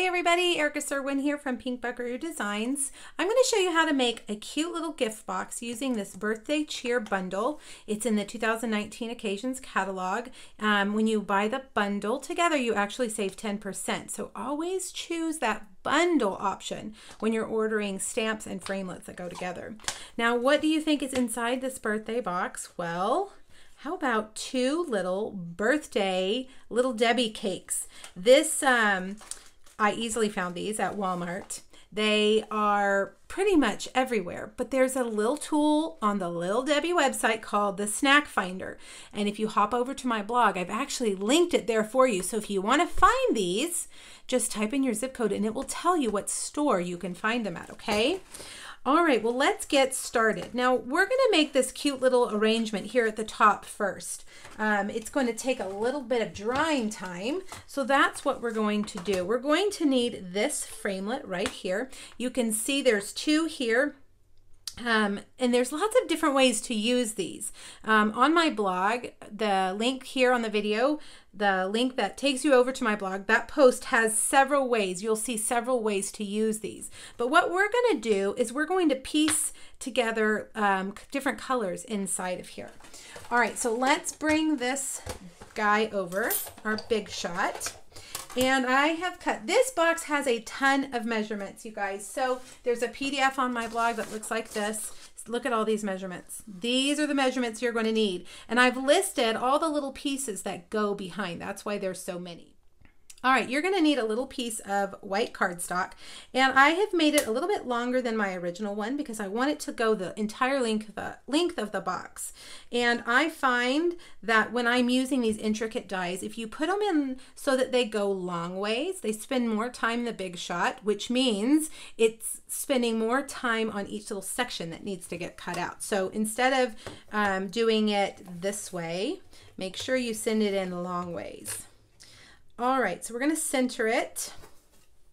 everybody, Erica Serwin here from Pink Buckaroo Designs. I'm going to show you how to make a cute little gift box using this birthday cheer bundle. It's in the 2019 Occasions catalog. When you buy the bundle together, you actually save 10%. So always choose that bundle option when you're ordering stamps and framelits that go together. Now, what do you think is inside this birthday box? Well, how about two little birthday Little Debbie cakes? This, I easily found these at Walmart. They are pretty much everywhere, but there's a little tool on the Little Debbie website called the Snack Finder. And if you hop over to my blog, I've actually linked it there for you. So if you want to find these, just type in your zip code and it will tell you what store you can find them at, okay? All right, well, let's get started. Now, we're going to make this cute little arrangement here at the top first. It's going to take a little bit of drying time, so that's what we're going to do. We're going to need this framelit right here. You can see there's two here. And there's lots of different ways to use these. On my blog, the link here on the video, the link that takes you over to my blog, that post has several ways. You'll see several ways to use these. But what we're going to do is we're going to piece together different colors inside of here. All right, so let's bring this guy over, our big shot. And I have cut, this box has a ton of measurements, you guys. So there's a PDF on my blog that looks like this. Look at all these measurements. These are the measurements you're going to need. And I've listed all the little pieces that go behind. That's why there's so many. All right, you're going to need a little piece of white cardstock, and I have made it a little bit longer than my original one because I want it to go the entire length of the box. And I find that when I'm using these intricate dies, if you put them in so that they go long ways, they spend more time in the big shot, which means it's spending more time on each little section that needs to get cut out. So instead of doing it this way, make sure you send it in long ways. All right, so we're going to center it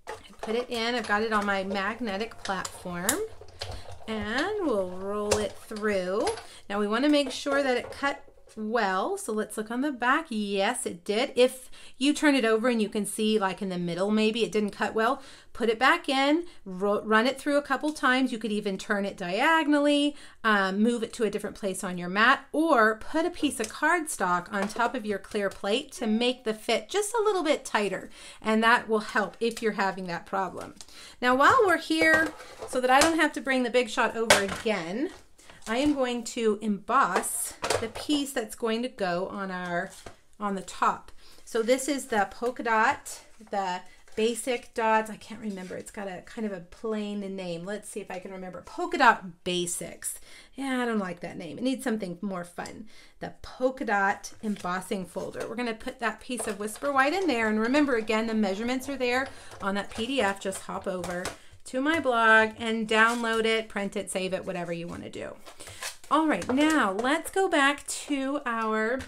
and put it in. I've got it on my magnetic platform, and we'll roll it through. Now we want to make sure that it cut well, so let's look on the back. Yes, it did. If you turn it over and you can see like in the middle maybe it didn't cut well, put it back in, run it through a couple times. You could even turn it diagonally, move it to a different place on your mat, or put a piece of cardstock on top of your clear plate to make the fit just a little bit tighter, and that will help if you're having that problem. Now while we're here, so that I don't have to bring the big shot over again, I am going to emboss the piece that's going to go on the top. So this is the polka dot, the basic dots. I can't remember. It's got a kind of a plain name. Let's see if I can remember. Polka dot basics. Yeah, I don't like that name. It needs something more fun. The polka dot embossing folder. We're going to put that piece of Whisper White in there. And remember, again, the measurements are there on that PDF. Just hop over to my blog and download it, print it, save it, whatever you want to do. All right, now let's go back to our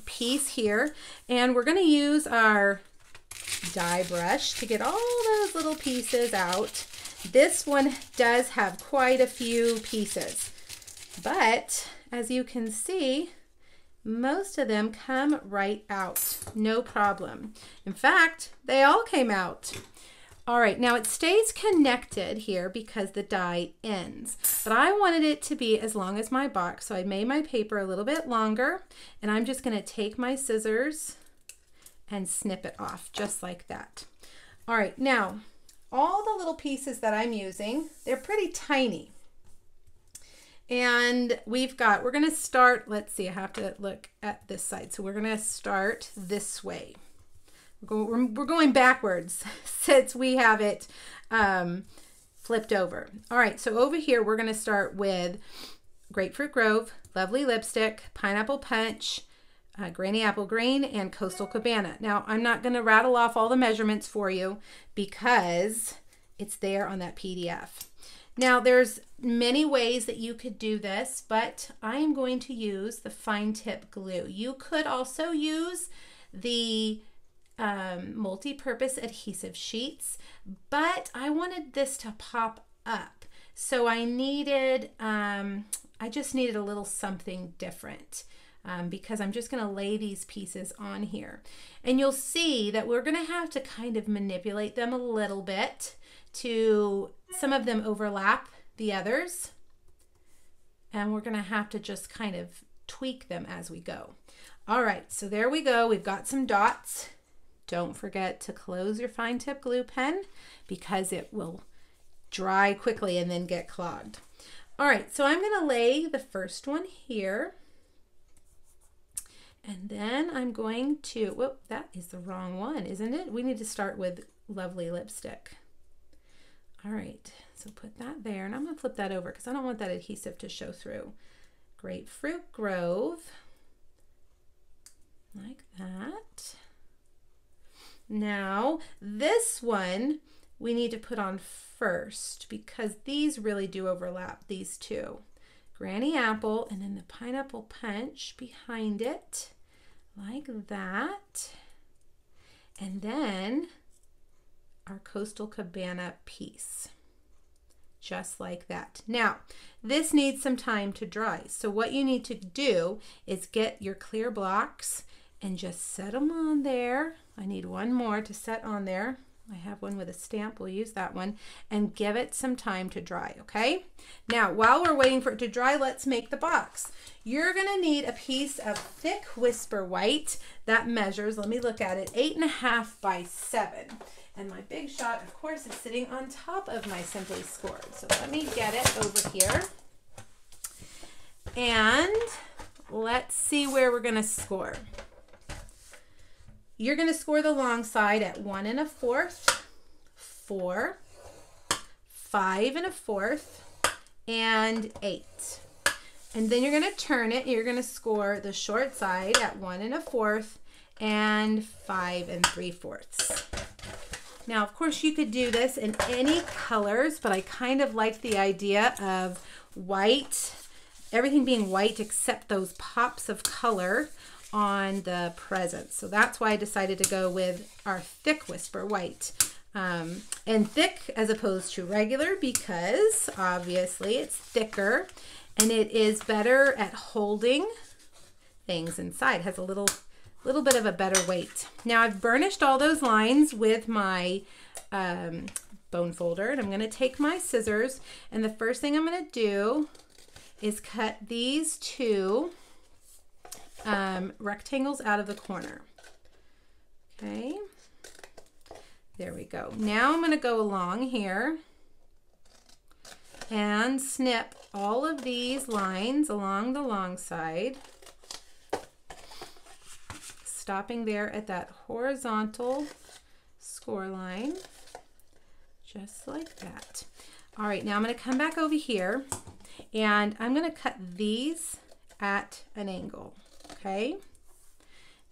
piece here, and we're going to use our die brush to get all those little pieces out. This one does have quite a few pieces, but as you can see, most of them come right out, no problem. In fact, they all came out. All right, now it stays connected here because the die ends, but I wanted it to be as long as my box, so I made my paper a little bit longer, and I'm just going to take my scissors and snip it off just like that. All right, now all the little pieces that I'm using, they're pretty tiny. And we're going to start, let's see, I have to look at this side. So we're going to start this way. We're going backwards since we have it flipped over. All right, so over here we're going to start with Grapefruit Grove, Lovely Lipstick, Pineapple Punch, Granny Apple Green, and Coastal Cabana. Now, I'm not going to rattle off all the measurements for you because it's there on that PDF. Now, there's many ways that you could do this, but I am going to use the fine tip glue. You could also use the multi-purpose adhesive sheets, but I wanted this to pop up, so I just needed a little something different. because I'm just going to lay these pieces on here. And you'll see that we're going to have to kind of manipulate them a little bit to some of them overlap the others. And we're going to have to just kind of tweak them as we go. All right, so there we go. We've got some dots. Don't forget to close your fine tip glue pen because it will dry quickly and then get clogged. All right, so I'm going to lay the first one here. And then I'm going to, whoop, that is the wrong one, isn't it? We need to start with Lovely Lipstick. All right, so put that there, and I'm going to flip that over because I don't want that adhesive to show through. Grapefruit Grove, like that. Now, this one we need to put on first because these really do overlap, these two. Granny Apple, and then the Pineapple Punch behind it, like that. And then our Coastal Cabana piece, just like that. Now, this needs some time to dry. So what you need to do is get your clear blocks and just set them on there. I need one more to set on there. I have one with a stamp, we'll use that one, and give it some time to dry, okay? Now, while we're waiting for it to dry, let's make the box. You're gonna need a piece of thick Whisper White that measures, let me look at it, 8.5 by 7. And my Big Shot, of course, is sitting on top of my Simply Scored. So let me get it over here. And let's see where we're gonna score. You're going to score the long side at 1 1/4, 4, 5 1/4, and 8. And then you're going to turn it. You're going to score the short side at 1 1/4 and 5 3/4. Now, of course, you could do this in any colors, but I kind of like the idea of white, everything being white except those pops of color on the presents. So that's why I decided to go with our thick Whisper White. And thick as opposed to regular because obviously it's thicker and it is better at holding things inside. It has a little bit of a better weight. Now I've burnished all those lines with my bone folder, and I'm going to take my scissors, and the first thing I'm going to do is cut these two rectangles out of the corner. Okay, there we go. Now I'm going to go along here and snip all of these lines along the long side, stopping there at that horizontal score line, just like that. All right, now I'm going to come back over here and I'm going to cut these at an angle. Okay,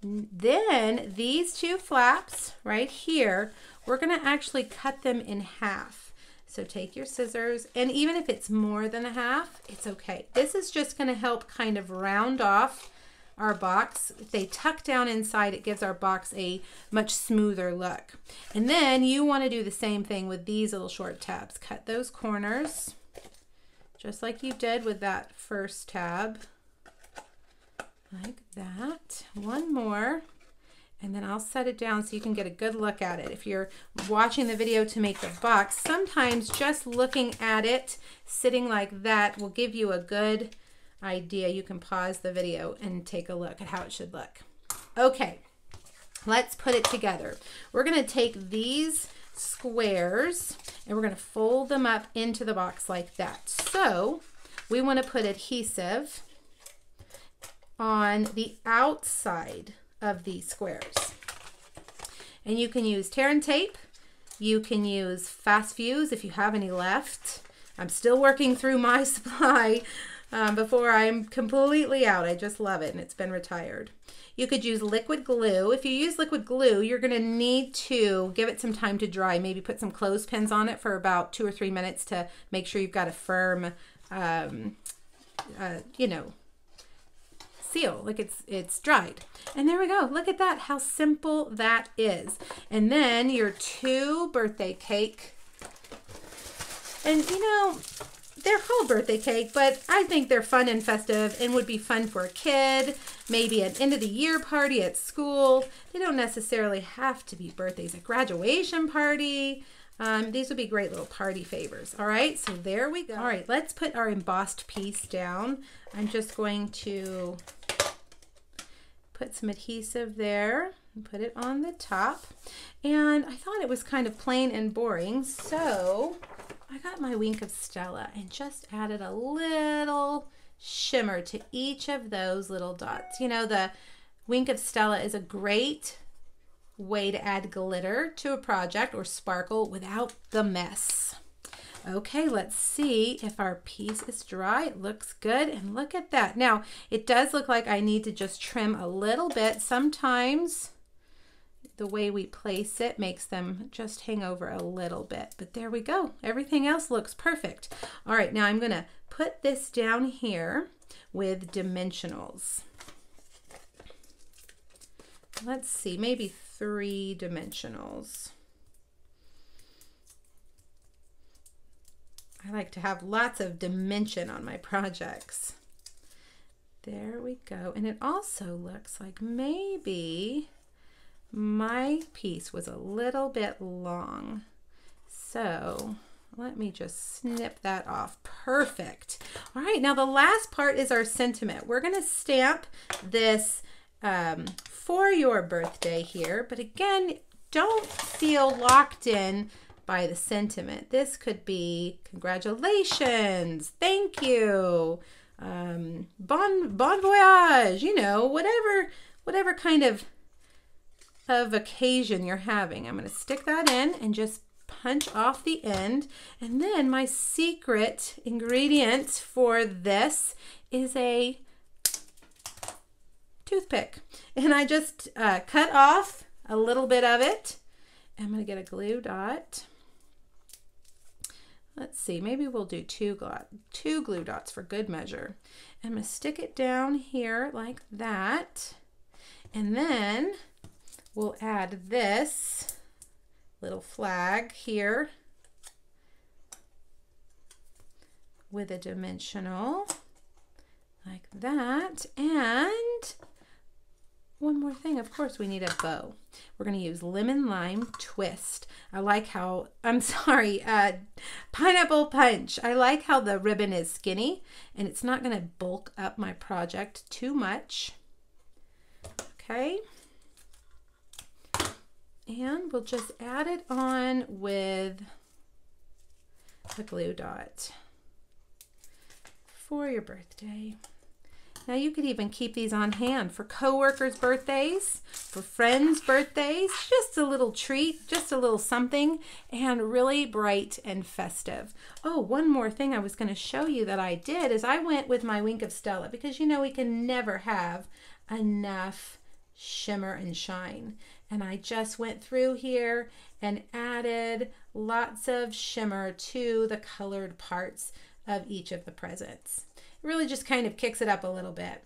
then these two flaps right here, we're going to actually cut them in half. So take your scissors, and even if it's more than a half, it's okay. This is just going to help kind of round off our box. If they tuck down inside, it gives our box a much smoother look. And then you want to do the same thing with these little short tabs. Cut those corners just like you did with that first tab. Like that. One more, and then I'll set it down so you can get a good look at it. If you're watching the video to make the box, sometimes just looking at it sitting like that will give you a good idea. You can pause the video and take a look at how it should look. Okay, let's put it together. We're going to take these squares and we're going to fold them up into the box like that. So we want to put adhesive on the outside of these squares. And you can use tear and tape. You can use fast fuse if you have any left. I'm still working through my supply before I'm completely out. I just love it and it's been retired. You could use liquid glue. If you use liquid glue, you're going to need to give it some time to dry. Maybe put some clothespins on it for about 2 or 3 minutes to make sure you've got a firm, you know, seal, like it's dried. And there we go. Look at that, how simple that is. And then your 2 birthday cake. And you know, they're called birthday cake, but I think they're fun and festive and would be fun for a kid, maybe an end of the year party at school. They don't necessarily have to be birthdays, a graduation party. These would be great little party favors. All right, so there we go. All right, let's put our embossed piece down. I'm just going to put some adhesive there and put it on the top. And I thought it was kind of plain and boring, so I got my Wink of Stella and just added a little shimmer to each of those little dots. You know, the Wink of Stella is a great way to add glitter to a project or sparkle without the mess. Okay, let's see if our piece is dry. It looks good, and look at that. Now, it does look like I need to just trim a little bit. Sometimes the way we place it makes them just hang over a little bit, but there we go. Everything else looks perfect. All right, now I'm gonna put this down here with dimensionals. Let's see, maybe 3 dimensionals. I like to have lots of dimension on my projects. There we go. And it also looks like maybe my piece was a little bit long. So let me just snip that off. Perfect. All right, now the last part is our sentiment. We're gonna stamp this for your birthday here, but again, don't feel locked in by the sentiment. This could be congratulations, thank you, bon voyage, you know, whatever kind of occasion you're having. I'm going to stick that in and just punch off the end. And then my secret ingredient for this is a toothpick. And I just cut off a little bit of it. I'm going to get a glue dot. Let's see, maybe we'll do two glue dots for good measure. I'm going to stick it down here like that. And then we'll add this little flag here with a dimensional like that. And one more thing, of course, we need a bow. We're going to use lemon lime twist. I like how, pineapple punch. I like how the ribbon is skinny and it's not going to bulk up my project too much. Okay. And we'll just add it on with a glue dot for your birthday. Now you could even keep these on hand for coworkers' birthdays, for friends' birthdays, just a little treat, just a little something, and really bright and festive. Oh, one more thing I was going to show you that I did is I went with my Wink of Stella because you know we can never have enough shimmer and shine. And I just went through here and added lots of shimmer to the colored parts of each of the presents. It really just kind of kicks it up a little bit.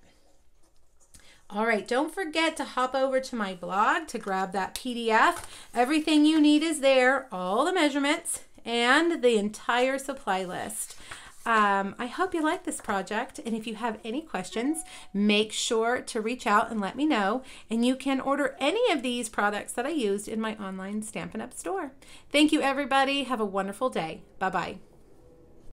All right, don't forget to hop over to my blog to grab that PDF. Everything you need is there, all the measurements and the entire supply list. I hope you like this project, and if you have any questions, make sure to reach out and let me know, and you can order any of these products that I used in my online Stampin' Up! Store. Thank you, everybody. Have a wonderful day. Bye-bye.